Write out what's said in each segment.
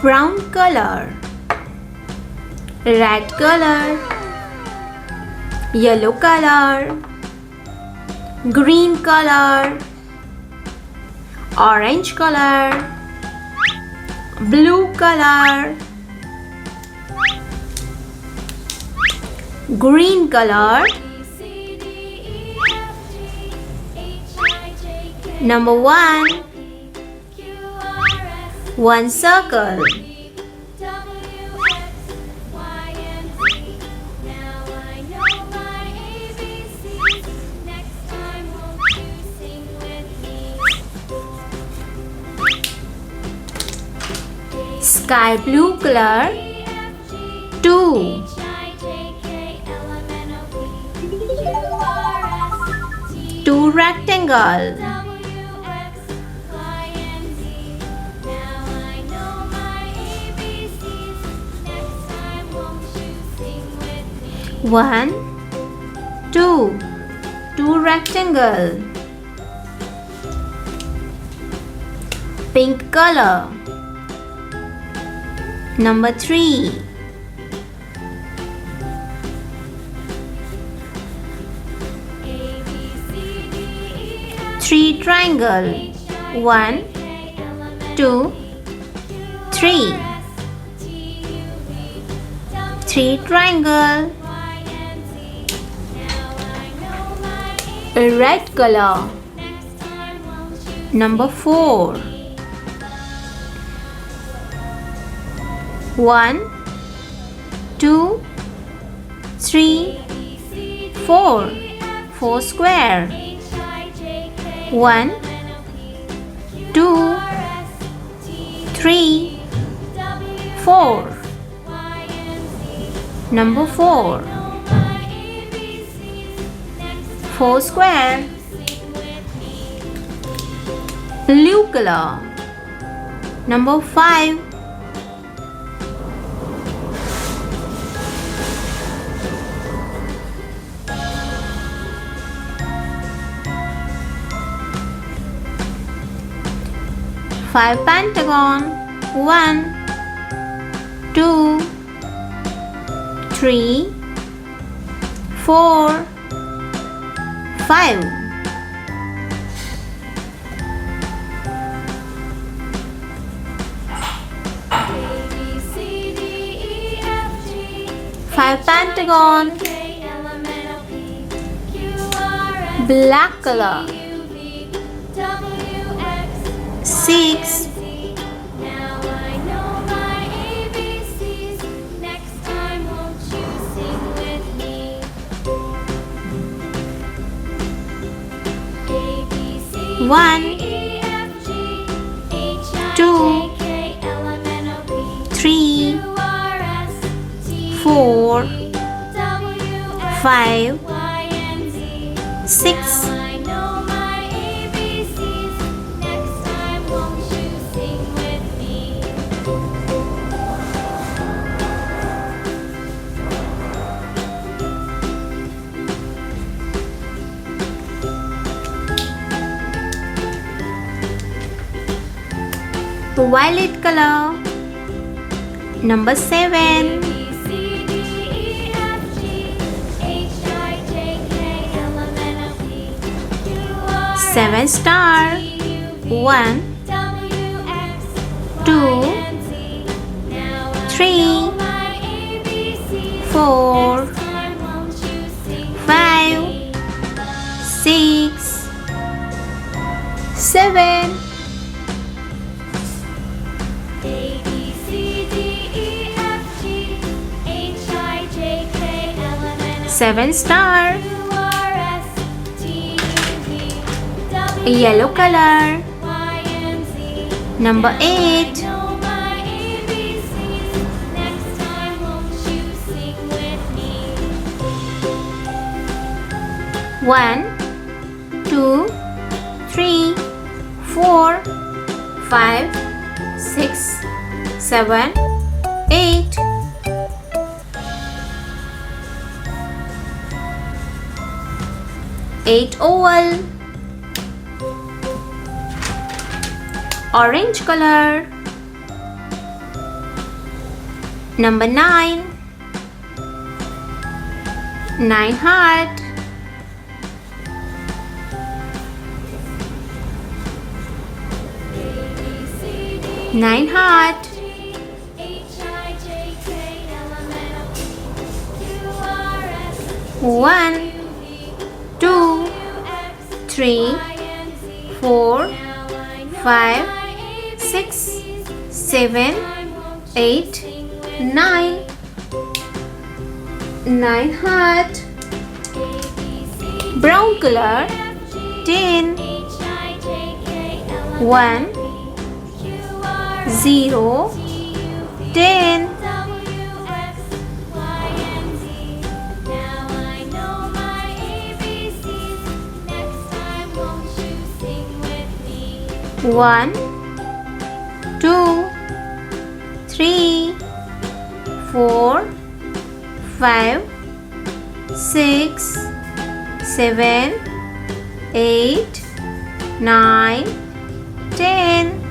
brown color, red color, yellow color, green color, orange color, blue color, green color. Number 1. One circle. Sky blue color. 2. Two rectangle. 1, 2. Two rectangle. Pink color. Number 3. Three triangle. 1, 2, 3. Three triangle. A red color. Number 4. 1, 2, 3, 4. 4 square. 1, 2, 3, 4. Number 4. 4 square. Blue color. Number 5. 5 pentagon. 1, 2, 3, 4, 5. Five pentagon. Black color. 6. 1, 2, 3, 4, 5, 6. Violet color. Number 7. 7 star. 1, 2, 3, 4, 5, 6, 7. 7 star. Yellow color. Number 8. 1, 2, 3, 4, 5, 6, 7, 8. 8 oval. Orange color. Number 9. 9 heart. 9 heart. 1, 2, 3, 4, 5, 6, 7, 8, 9. 9 heart. Brown color. 10. 1, 0, 10. 1, 2, 3, 4, 5, 6, 7, 8, 9, 10.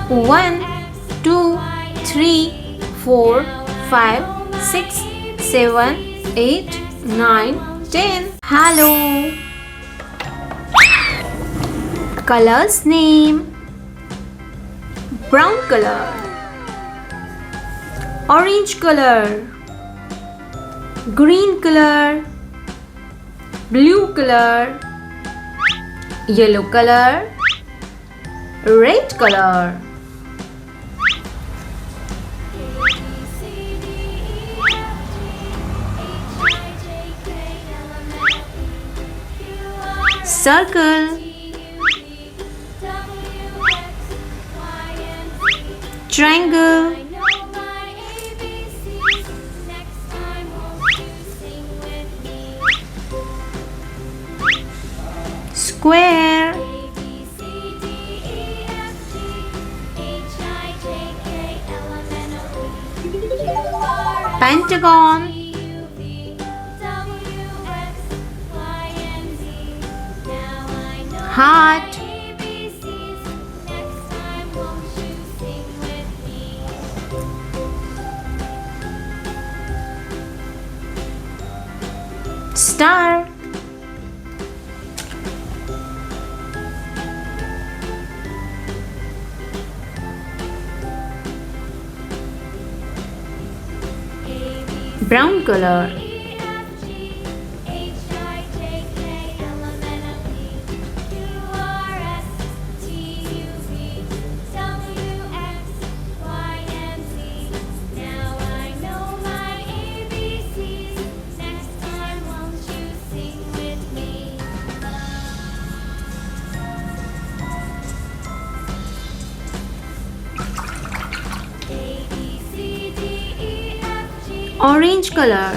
One, two, three, 4, 5, 6, 7, 8, 9, 10. Hello. Colors name. Brown color, orange color, green color, blue color, yellow color, red color. Circle, triangle, square, pentagon, heart, star, brown color, orange color,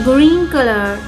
green color,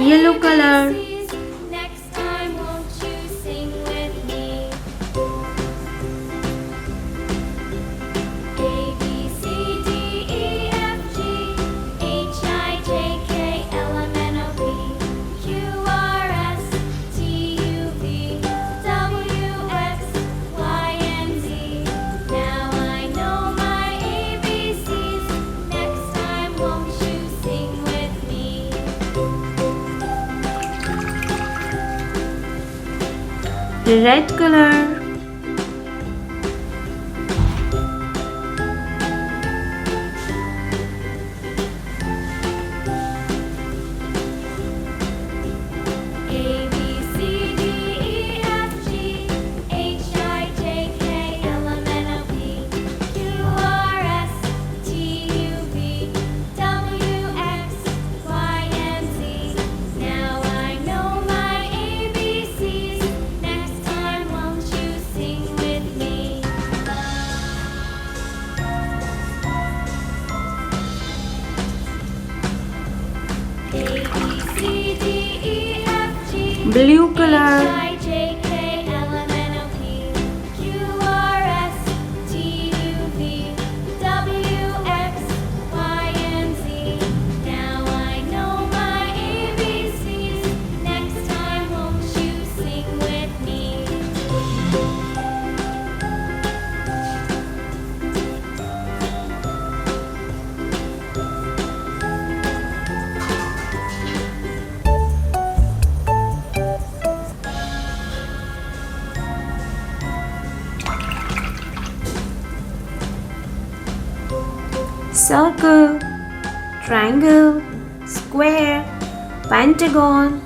yellow color, Next time, won't you sing with me? A, B, C, D, E, F, G, H, I, J, K, L, M, N, O, P, Q, R, S, T, U, V, W, X, Y, and Z. Now I know my ABCs. red color, A B C D E F G H I J K L M N O P Q R S T U V W X Y and Z. Now I know my ABCs. Next time, won't you sing with me? A B C D E F G blue color, I J K L M N O P Q R S T U V W X Y and Z. Now I know my ABCs. Next time, won't you sing with me? circle, triangle, square, pentagon,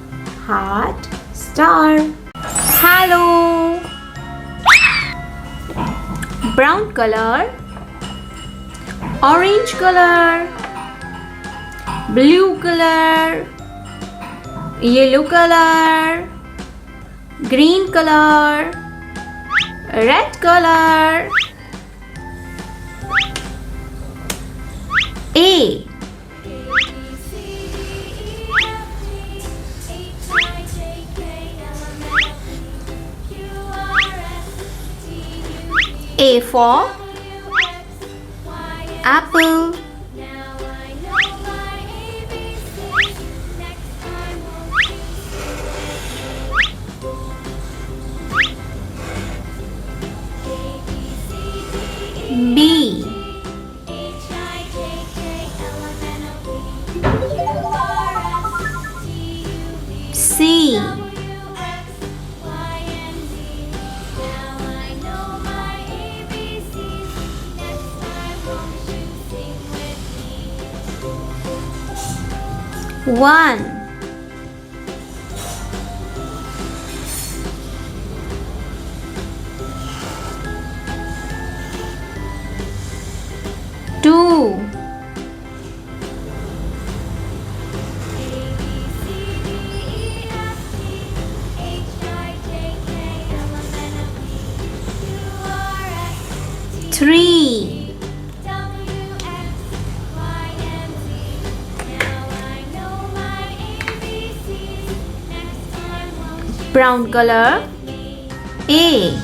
heart, star. Hello. Brown color, orange color, blue color, yellow color, green color, red color. A. A for apple. B. C. One. Two. Three. Brown color. A.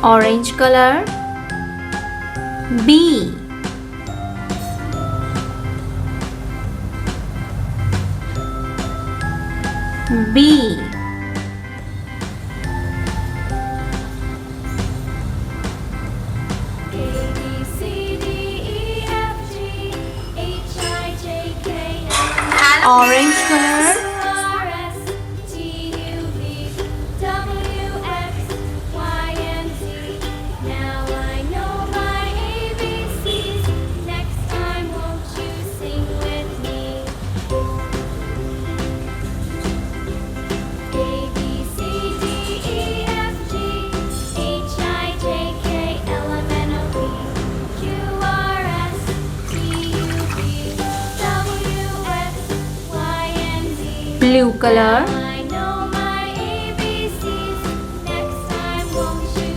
Orange color. B. B. Orange color. Blue color. I know my ABCs. Next time, won't you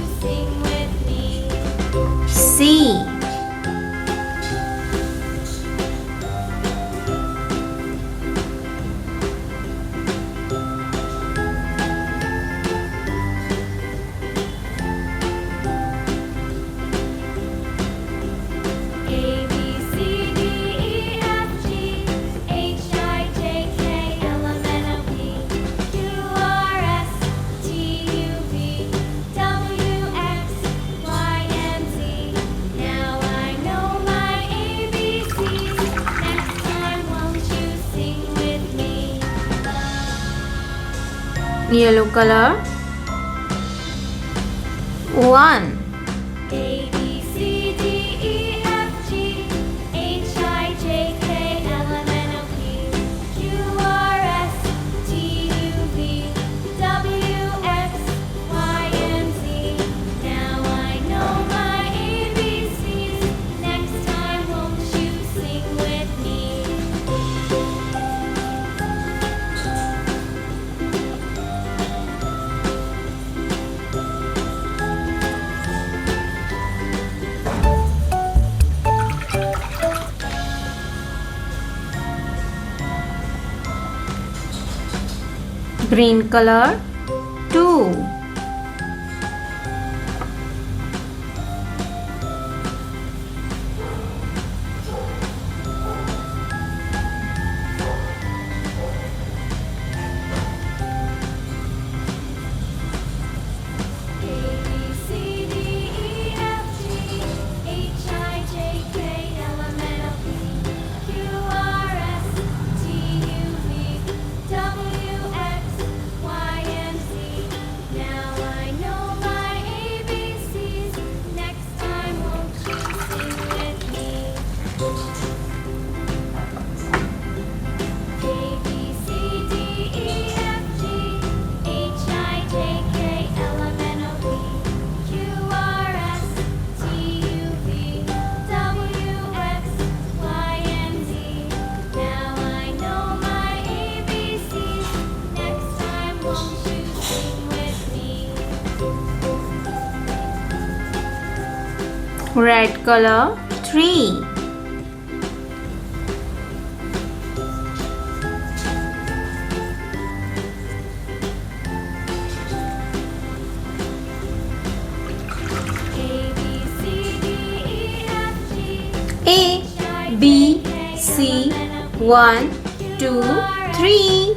Yellow color. 1. A, B, C, D, E, F, G, H, I, J, K, L, M, N, O, P, Q, R, S, T, U, V, W, X, Y, and Z. Now I know my ABCs. Next time, won't you sing with me? Green color. 2. A, B, C, D, E, F, G, H, I, J, K, L, M, N, O, P, Q, R, S, T, U, V, W, X, Y, and Z. Now I know my ABCs. Next time, won't you sing with me? A, B, C, D, E, F, G, H, I, J, K, L, M, N, O, P, Q, R, S, T, U, V, W, X, Y, and Z. Now I know my ABCs. Next time, won't you sing with me? Red color. 3. A, B, C, D, E, F, G, A, B, C, 1, 2, 3.